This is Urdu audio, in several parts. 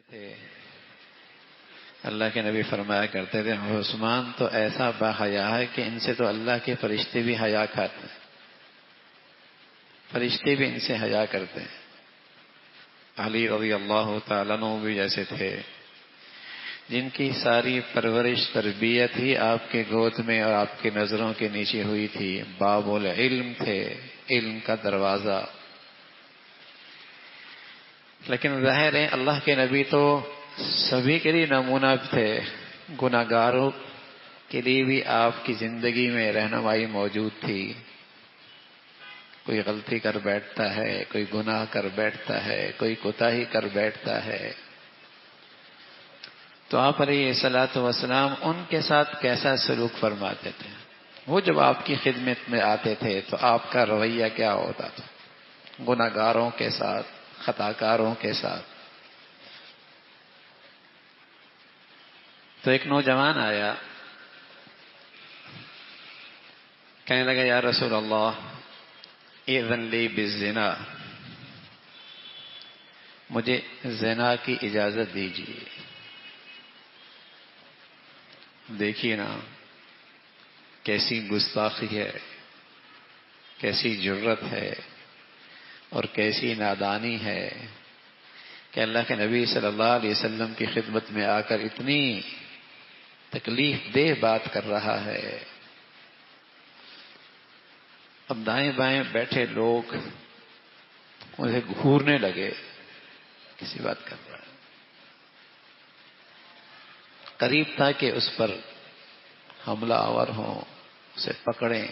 تھے اللہ کے نبی فرمایا کرتے تھے عثمان تو ایسا باحیا ہے کہ ان سے تو اللہ کے فرشتے بھی حیا کھاتے ہیں، فرشتے بھی ان سے حیا کرتے ہیں۔ علی رضی اللہ تعالیٰ عنہ بھی جیسے تھے جن کی ساری پرورش تربیت ہی آپ کے گود میں اور آپ کی نظروں کے نیچے ہوئی تھی، باب العلم تھے، علم کا دروازہ۔ لیکن ظاہر ہے اللہ کے نبی تو سبھی کے لیے نمونہ تھے، گناہگاروں کے لیے بھی آپ کی زندگی میں رہنمائی موجود تھی۔ کوئی غلطی کر بیٹھتا ہے، کوئی گناہ کر بیٹھتا ہے، کوئی کوتاہی کر بیٹھتا ہے، تو آپ علیہ الصلوۃ والسلام ان کے ساتھ کیسا سلوک فرماتے تھے؟ وہ جب آپ کی خدمت میں آتے تھے تو آپ کا رویہ کیا ہوتا تھا گناہگاروں کے ساتھ، خطاکاروں کے ساتھ؟ تو ایک نوجوان آیا، کہنے لگا یا رسول اللہ اذن لی بالزنا، مجھے زنا کی اجازت دیجیے۔ دیکھیے نا کیسی گستاخی ہے، کیسی جرت ہے اور کیسی نادانی ہے کہ اللہ کے نبی صلی اللہ علیہ وسلم کی خدمت میں آ کر اتنی تکلیف دہ بات کر رہا ہے۔ اب دائیں بائیں بیٹھے لوگ اسے گھورنے لگے، کسی بات کر رہا ہے، قریب تھا کہ اس پر حملہ آور ہوں، اسے پکڑیں،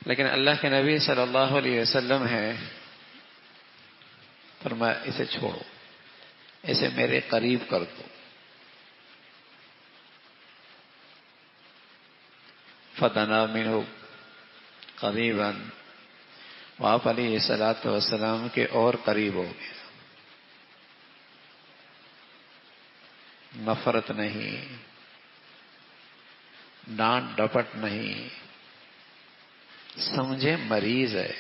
لیکن اللہ کے نبی صلی اللہ علیہ وسلم ہے فرمایا اسے چھوڑو، اسے میرے قریب کر دو۔ فدنا منہ قریبا، آپ علیہ الصلوۃ والسلام کے اور قریب ہو گیا۔ نفرت نہیں، ڈانٹ ڈپٹ نہیں، سمجھے مریض ہے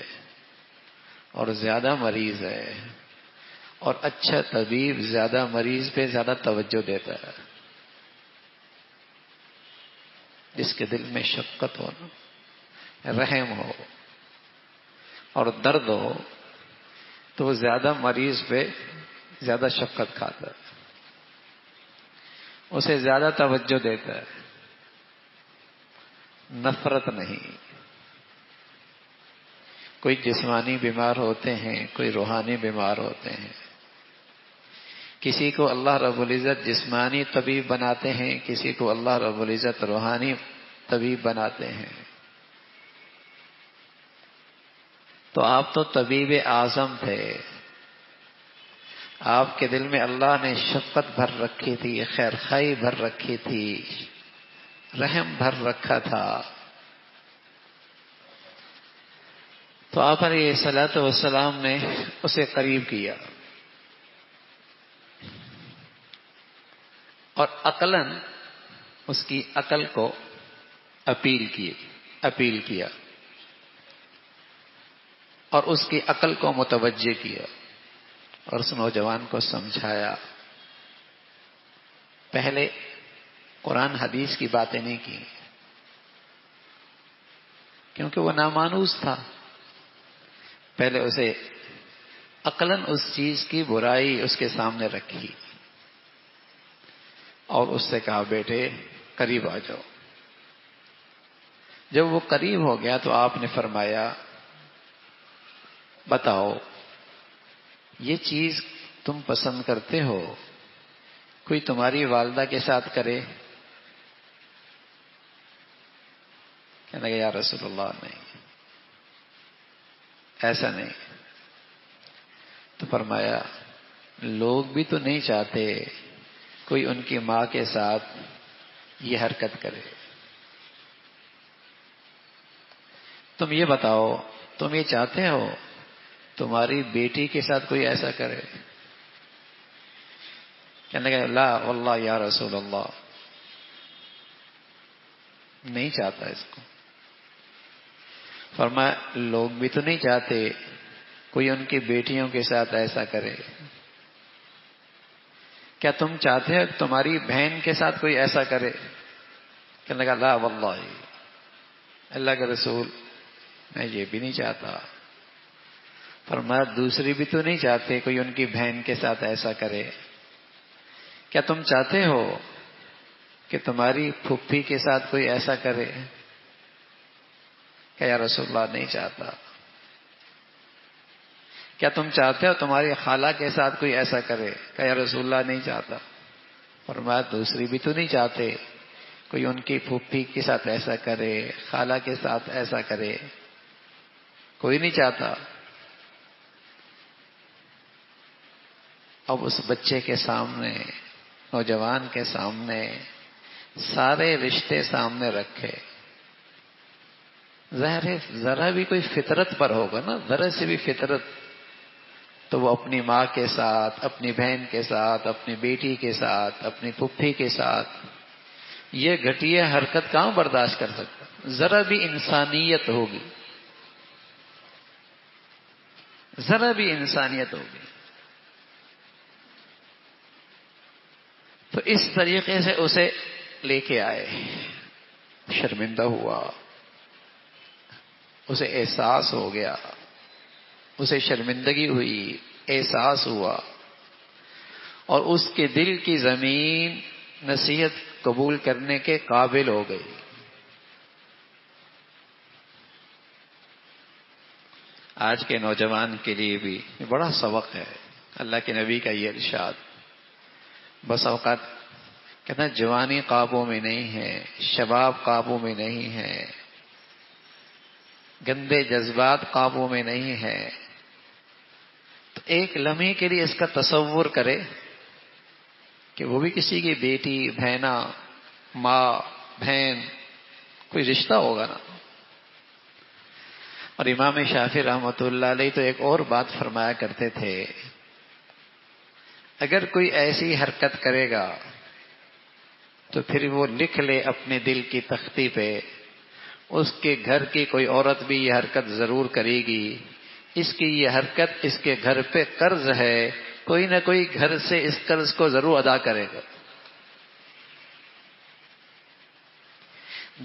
اور زیادہ مریض ہے، اور اچھا طبیب زیادہ مریض پہ زیادہ توجہ دیتا ہے۔ جس کے دل میں شفقت ہو، رحم ہو اور درد ہو تو وہ زیادہ مریض پہ زیادہ شفقت کھاتا ہے، اسے زیادہ توجہ دیتا ہے۔ نفرت نہیں۔ کوئی جسمانی بیمار ہوتے ہیں، کوئی روحانی بیمار ہوتے ہیں، کسی کو اللہ رب العزت جسمانی طبیب بناتے ہیں، کسی کو اللہ رب العزت روحانی طبیب بناتے ہیں۔ تو آپ تو طبیب اعظم تھے، آپ کے دل میں اللہ نے شفقت بھر رکھی تھی، خیر خائی بھر رکھی تھی، رحم بھر رکھا تھا۔ تو آپ علیہ الصلوۃ والسلام نے اسے قریب کیا اور عقلاً اس کی عقل کو اپیل کیا اور اس کی عقل کو متوجہ کیا اور اس نوجوان کو سمجھایا۔ پہلے قرآن حدیث کی باتیں نہیں کی کیونکہ وہ نامانوس تھا، پہلے اسے عقلاً اس چیز کی برائی اس کے سامنے رکھی اور اس سے کہا بیٹے قریب آ جاؤ۔ جب وہ قریب ہو گیا تو آپ نے فرمایا بتاؤ یہ چیز تم پسند کرتے ہو، کوئی تمہاری والدہ کے ساتھ کرے؟ کہنے لگا یا رسول اللہ نہیں، ایسا نہیں۔ تو فرمایا لوگ بھی تو نہیں چاہتے کوئی ان کی ماں کے ساتھ یہ حرکت کرے، تم یہ بتاؤ تم یہ چاہتے ہو تمہاری بیٹی کے ساتھ کوئی ایسا کرے؟ کہنے لگا لا واللہ یا رسول اللہ، نہیں چاہتا اس کو۔ فرمایا لوگ بھی تو نہیں چاہتے کوئی ان کی بیٹیوں کے ساتھ ایسا کرے؟ کیا تم چاہتے ہو کہ تمہاری بہن کے ساتھ کوئی ایسا کرے؟ کہنے لگا لا واللہ، اللہ کے رسول میں یہ بھی نہیں چاہتا۔ فرمایا دوسری بھی تو نہیں چاہتے کوئی ان کی بہن کے ساتھ ایسا کرے؟ کیا تم چاہتے ہو کہ تمہاری پھوپھی کے ساتھ کوئی ایسا کرے؟ کہ یا رسول اللہ نہیں چاہتا۔ کیا تم چاہتے ہو تمہاری خالہ کے ساتھ کوئی ایسا کرے؟ کہ یا رسول اللہ نہیں چاہتا۔ فرمایا دوسری بھی تو نہیں چاہتے کوئی ان کی پھوپھی کے ساتھ ایسا کرے، خالہ کے ساتھ ایسا کرے؟ کوئی نہیں چاہتا۔ اب اس بچے کے سامنے، نوجوان کے سامنے سارے رشتے سامنے رکھے، ظاہر ہے ذرا بھی کوئی فطرت پر ہوگا نا، ذرا سے بھی فطرت، تو وہ اپنی ماں کے ساتھ، اپنی بہن کے ساتھ، اپنی بیٹی کے ساتھ، اپنی پھوپھی کے ساتھ یہ گھٹیا حرکت کہاں برداشت کر سکتا؟ ذرا بھی انسانیت ہوگی، ذرا بھی انسانیت ہوگی۔ تو اس طریقے سے اسے لے کے آئے، شرمندہ ہوا، اسے احساس ہو گیا، اسے شرمندگی ہوئی، احساس ہوا، اور اس کے دل کی زمین نصیحت قبول کرنے کے قابل ہو گئی۔ آج کے نوجوان کے لیے بھی بڑا سبق ہے اللہ کے نبی کا یہ ارشاد۔ بس اوقات کہنا جوانی قابو میں نہیں ہے، شباب قابو میں نہیں ہے، گندے جذبات قابو میں نہیں ہے، تو ایک لمحے کے لیے اس کا تصور کرے کہ وہ بھی کسی کی بیٹی، بہنا، ماں، بہن، کوئی رشتہ ہوگا نا۔ اور امام شافعی رحمۃ اللہ علیہ تو ایک اور بات فرمایا کرتے تھے، اگر کوئی ایسی حرکت کرے گا تو پھر وہ لکھ لے اپنے دل کی تختی پہ، اس کے گھر کی کوئی عورت بھی یہ حرکت ضرور کرے گی، اس کی یہ حرکت اس کے گھر پہ قرض ہے، کوئی نہ کوئی گھر سے اس قرض کو ضرور ادا کرے گا۔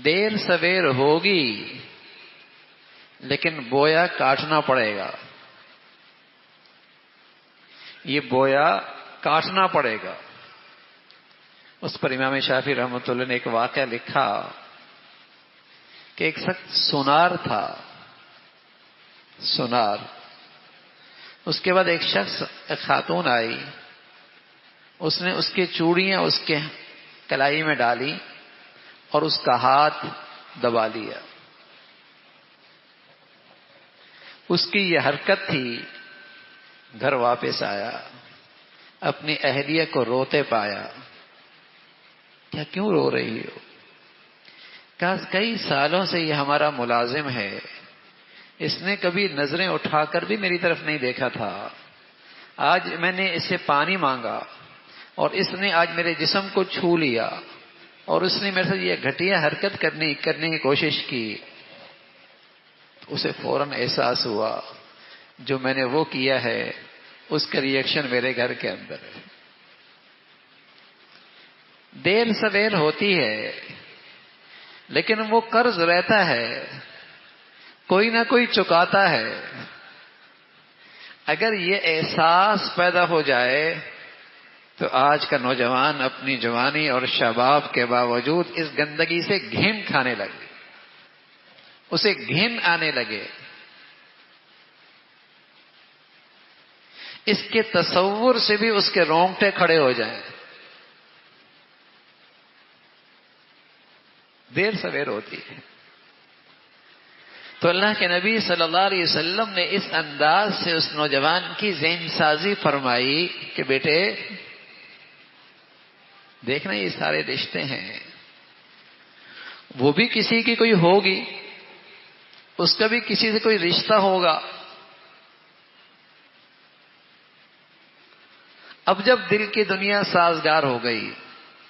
دیر سویر ہوگی لیکن بویا کاٹنا پڑے گا، یہ بویا کاٹنا پڑے گا۔ اس پر امام شافعی رحمۃ اللہ نے ایک واقعہ لکھا کہ ایک شخص سونار تھا، سونار، اس کے بعد ایک شخص، ایک خاتون آئی، اس نے اس کی چوڑیاں اس کے کلائی میں ڈالی اور اس کا ہاتھ دبا لیا۔ اس کی یہ حرکت تھی، گھر واپس آیا، اپنی اہلیہ کو روتے پایا، کیا کیوں رو رہی ہو؟ کہا کئی سالوں سے یہ ہمارا ملازم ہے، اس نے کبھی نظریں اٹھا کر بھی میری طرف نہیں دیکھا تھا، آج میں نے اس سے پانی مانگا اور اس نے آج میرے جسم کو چھو لیا اور اس نے میرے سے یہ گھٹیا حرکت کرنے کی کوشش کی۔ اسے فوراً احساس ہوا جو میں نے وہ کیا ہے اس کا ریئیکشن میرے گھر کے اندر ہے۔ دیر سویر ہوتی ہے لیکن وہ قرض رہتا ہے، کوئی نہ کوئی چکاتا ہے۔ اگر یہ احساس پیدا ہو جائے تو آج کا نوجوان اپنی جوانی اور شباب کے باوجود اس گندگی سے گھن کھانے لگے، اسے گھن آنے لگے، اس کے تصور سے بھی اس کے رونگٹے کھڑے ہو جائیں۔ دیر سویر ہوتی ہے تو اللہ کے نبی صلی اللہ علیہ وسلم نے اس انداز سے اس نوجوان کی ذہن سازی فرمائی کہ بیٹے دیکھنا یہ سارے رشتے ہیں، وہ بھی کسی کی کوئی ہوگی، اس کا بھی کسی سے کوئی رشتہ ہوگا۔ اب جب دل کی دنیا سازگار ہو گئی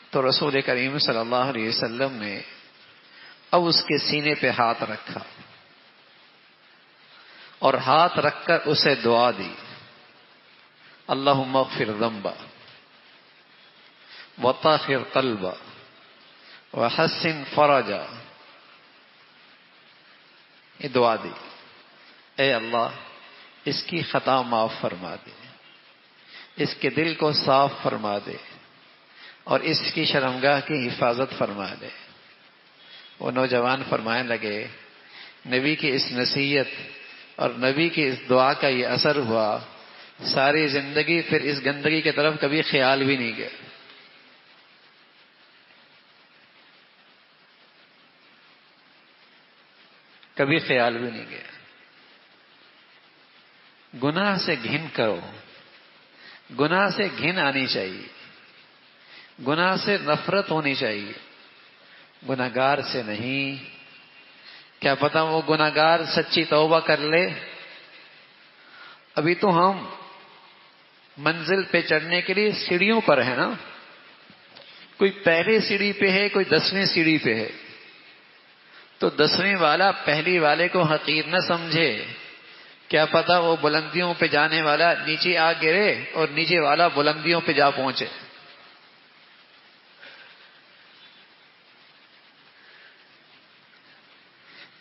تو رسول کریم صلی اللہ علیہ وسلم نے اب اس کے سینے پہ ہاتھ رکھا اور ہاتھ رکھ کر اسے دعا دی، اللہم اغفر ذنبا وطہر قلبا وحسن فرجا، یہ دعا دی، اے اللہ اس کی خطا معاف فرما دے، اس کے دل کو صاف فرما دے، اور اس کی شرمگاہ کی حفاظت فرما دے۔ وہ نوجوان فرمانے لگے، نبی کی اس نصیحت اور نبی کی اس دعا کا یہ اثر ہوا، ساری زندگی پھر اس گندگی کی طرف کبھی خیال بھی نہیں گیا۔ کبھی خیال بھی نہیں گیا۔ گناہ سے گھن کرو، گناہ سے گھن آنی چاہیے، گناہ سے نفرت ہونی چاہیے، گناہگار سے نہیں۔ کیا پتہ وہ گناہگار سچی توبہ کر لے۔ ابھی تو ہم منزل پہ چڑھنے کے لیے سیڑھیوں پر ہے نا، کوئی پہلی سیڑھی پہ ہے، کوئی 10ویں سیڑھی پہ ہے، تو 10ویں والا پہلی والے کو حقیر نہ سمجھے، کیا پتہ وہ بلندیوں پہ جانے والا نیچے آ گرے اور نیچے والا بلندیوں پہ جا پہنچے۔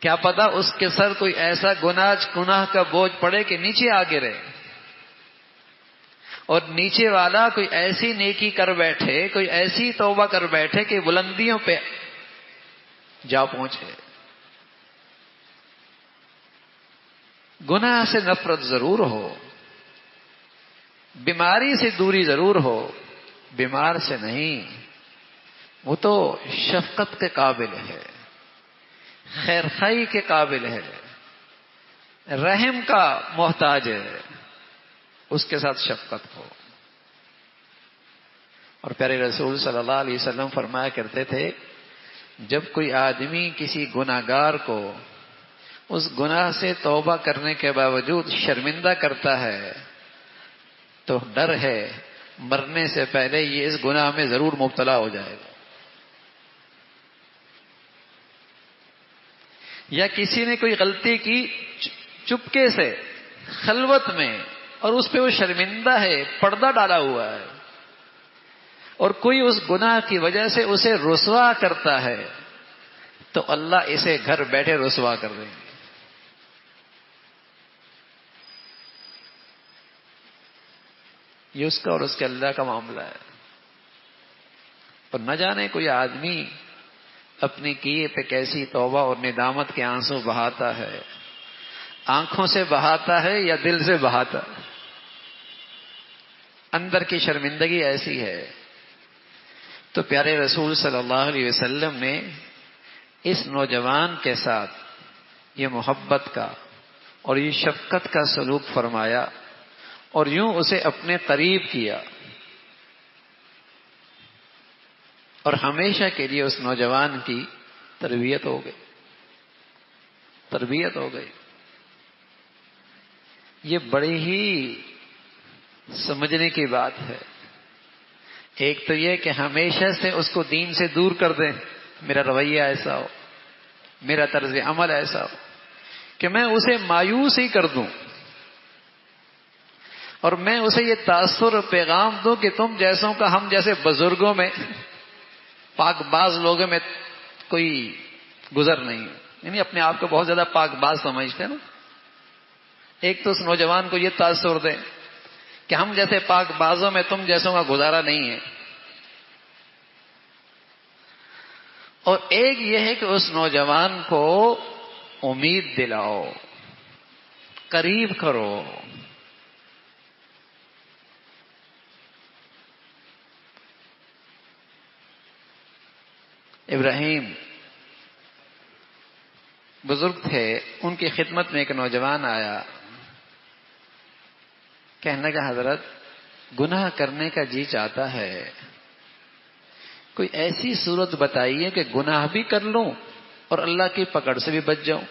کیا پتہ اس کے سر کوئی ایسا گناہ کا بوجھ پڑے کہ نیچے آ گرے، اور نیچے والا کوئی ایسی نیکی کر بیٹھے، کوئی ایسی توبہ کر بیٹھے کہ بلندیوں پہ جا پہنچے۔ گناہ سے نفرت ضرور ہو، بیماری سے دوری ضرور ہو، بیمار سے نہیں، وہ تو شفقت کے قابل ہے، خیر خواہی کے قابل ہے، رحم کا محتاج ہے، اس کے ساتھ شفقت ہو۔ اور پیارے رسول صلی اللہ علیہ وسلم فرمایا کرتے تھے، جب کوئی آدمی کسی گناہگار کو اس گناہ سے توبہ کرنے کے باوجود شرمندہ کرتا ہے تو ڈر ہے مرنے سے پہلے یہ اس گناہ میں ضرور مبتلا ہو جائے گا۔ یا کسی نے کوئی غلطی کی چپکے سے خلوت میں، اور اس پہ وہ شرمندہ ہے، پردہ ڈالا ہوا ہے، اور کوئی اس گناہ کی وجہ سے اسے رسوا کرتا ہے، تو اللہ اسے گھر بیٹھے رسوا کر دیں گے۔ یہ اس کا اور اس کے اللہ کا معاملہ ہے۔ اور نہ جانے کوئی آدمی اپنے کیے پہ کیسی توبہ اور ندامت کے آنسو بہاتا ہے، آنکھوں سے بہاتا ہے یا دل سے بہاتا ہے۔ اندر کی شرمندگی ایسی ہے۔ تو پیارے رسول صلی اللہ علیہ وسلم نے اس نوجوان کے ساتھ یہ محبت کا اور یہ شفقت کا سلوک فرمایا، اور یوں اسے اپنے قریب کیا، اور ہمیشہ کے لیے اس نوجوان کی تربیت ہو گئی، تربیت ہو گئی۔ یہ بڑی ہی سمجھنے کی بات ہے۔ ایک تو یہ کہ ہمیشہ سے اس کو دین سے دور کر دیں، میرا رویہ ایسا ہو، میرا طرز عمل ایسا ہو کہ میں اسے مایوس ہی کر دوں، اور میں اسے یہ تاثر پیغام دوں کہ تم جیسوں کا ہم جیسے بزرگوں میں، پاک باز لوگوں میں کوئی گزر نہیں ہے، یعنی اپنے آپ کو بہت زیادہ پاک باز سمجھتے ہیں نا۔ ایک تو اس نوجوان کو یہ تاثر دیں کہ ہم جیسے پاک بازوں میں تم جیسوں کا گزارا نہیں ہے، اور ایک یہ ہے کہ اس نوجوان کو امید دلاؤ، قریب کرو۔ ابراہیم بزرگ تھے، ان کی خدمت میں ایک نوجوان آیا، کہنے لگا حضرت گناہ کرنے کا جی چاہتا ہے، کوئی ایسی صورت بتائیے کہ گناہ بھی کر لوں اور اللہ کی پکڑ سے بھی بچ جاؤں،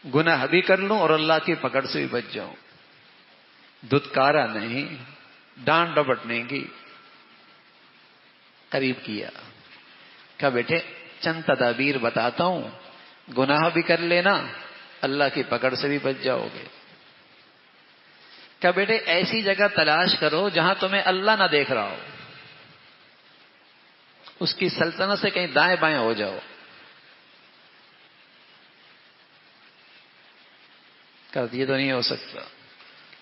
گناہ بھی کر لوں اور اللہ کی پکڑ سے بھی بچ جاؤں، دھتکارا نہیں، ڈانٹ ڈپٹنے کی، قریب کیا، کہا بیٹے چند تدابیر بتاتا ہوں، گناہ بھی کر لینا، اللہ کی پکڑ سے بھی بچ جاؤ گے۔ کہ بیٹے ایسی جگہ تلاش کرو جہاں تمہیں اللہ نہ دیکھ رہا ہو، اس کی سلطنت سے کہیں دائیں بائیں ہو جاؤ۔ کہ یہ تو نہیں ہو سکتا۔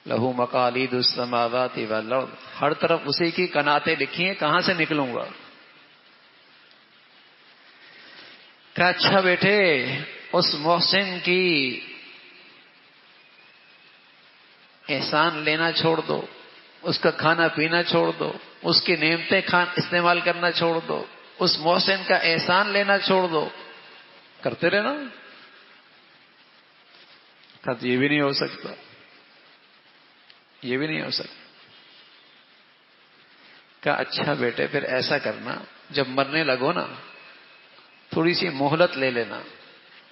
لہو مقالید السماوات والارض، ہر طرف اسی کی قناتیں لکھی ہیں، کہاں سے نکلوں گا؟ کہ اچھا بیٹے اس محسن کی احسان لینا چھوڑ دو، اس کا کھانا پینا چھوڑ دو، اس کی نعمتیں استعمال کرنا چھوڑ دو، اس محسن کا احسان لینا چھوڑ دو، کرتے رہنا۔ کہ یہ بھی نہیں ہو سکتا، یہ بھی نہیں ہو سکتا۔ کہ اچھا بیٹے پھر ایسا کرنا، جب مرنے لگو نا تھوڑی سی مہلت لے لینا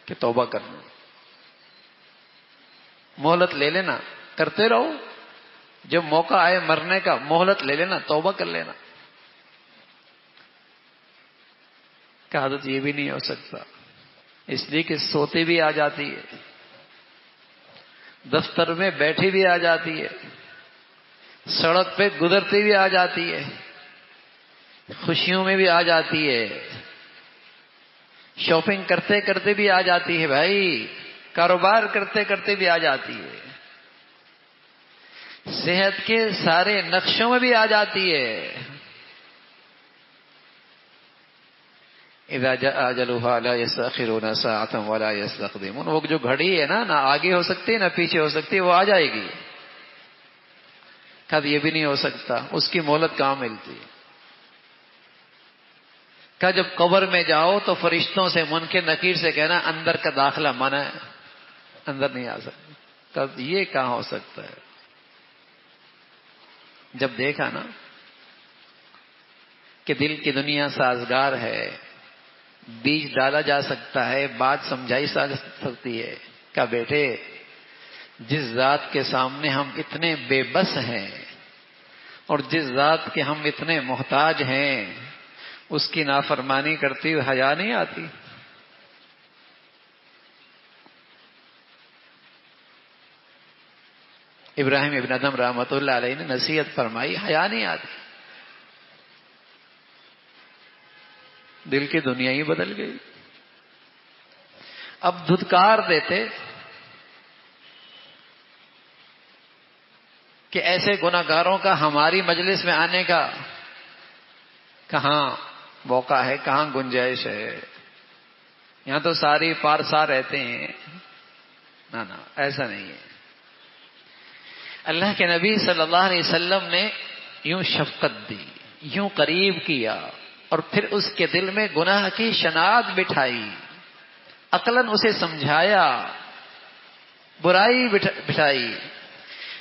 کہ توبہ کرنا، مہلت لے لینا، کرتے رہو، جب موقع آئے مرنے کا مہلت لے لینا، توبہ کر لینا۔ کہ عادت یہ بھی نہیں ہو سکتا، اس لیے کہ سوتے بھی آ جاتی ہے، دفتر میں بیٹھی بھی آ جاتی ہے، سڑک پہ گزرتی بھی آ جاتی ہے، خوشیوں میں بھی آ جاتی ہے، شاپنگ کرتے کرتے بھی آ جاتی ہے بھائی، کاروبار کرتے کرتے بھی آ جاتی ہے، صحت کے سارے نقشوں میں بھی آ جاتی ہے۔ اذا جاء اجلها لا يستأخرون ساعة ولا يستقدمون، وہ جو گھڑی ہے نا، نہ آگے ہو سکتی ہے نہ پیچھے ہو سکتی ہے، وہ آ جائے گی۔ کب یہ بھی نہیں ہو سکتا، اس کی مہلت کہاں ملتی؟ کہ جب قبر میں جاؤ تو فرشتوں سے منکر نکیر سے کہنا اندر کا داخلہ منع ہے، اندر نہیں آ سکتا۔ کب یہ کہاں ہو سکتا ہے؟ جب دیکھا نا کہ دل کی دنیا سازگار ہے، بیج ڈالا جا سکتا ہے، بات سمجھائی جا سکتی ہے۔ کہ بیٹے جس ذات کے سامنے ہم اتنے بے بس ہیں اور جس ذات کے ہم اتنے محتاج ہیں، اس کی نافرمانی کرتی ہوئی حیا نہیں آتی؟ ابراہیم ابن ادم رحمۃ اللہ علیہ نے نصیحت فرمائی، حیا نہیں آتی۔ دل کی دنیا ہی بدل گئی۔ اب دھتکار دیتے کہ ایسے گناہگاروں کا ہماری مجلس میں آنے کا کہاں موقع ہے، کہاں گنجائش ہے؟ یہاں تو ساری پارسا رہتے ہیں۔ نہ ایسا نہیں ہے۔ اللہ کے نبی صلی اللہ علیہ وسلم نے یوں شفقت دی، یوں قریب کیا، اور پھر اس کے دل میں گناہ کی شناخت بٹھائی، عقلاً اسے سمجھایا، برائی بٹھائی،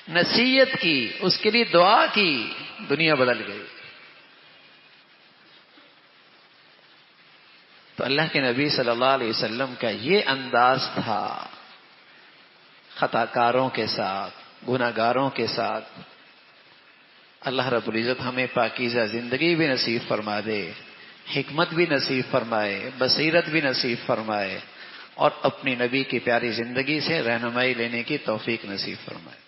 نصیحت کی، اس کے لیے دعا کی، دنیا بدل گئی۔ تو اللہ کے نبی صلی اللہ علیہ وسلم کا یہ انداز تھا خطا کاروں کے ساتھ، گناہگاروں کے ساتھ۔ اللہ رب العزت ہمیں پاکیزہ زندگی بھی نصیب فرما دے، حکمت بھی نصیب فرمائے، بصیرت بھی نصیب فرمائے، اور اپنی نبی کی پیاری زندگی سے رہنمائی لینے کی توفیق نصیب فرمائے۔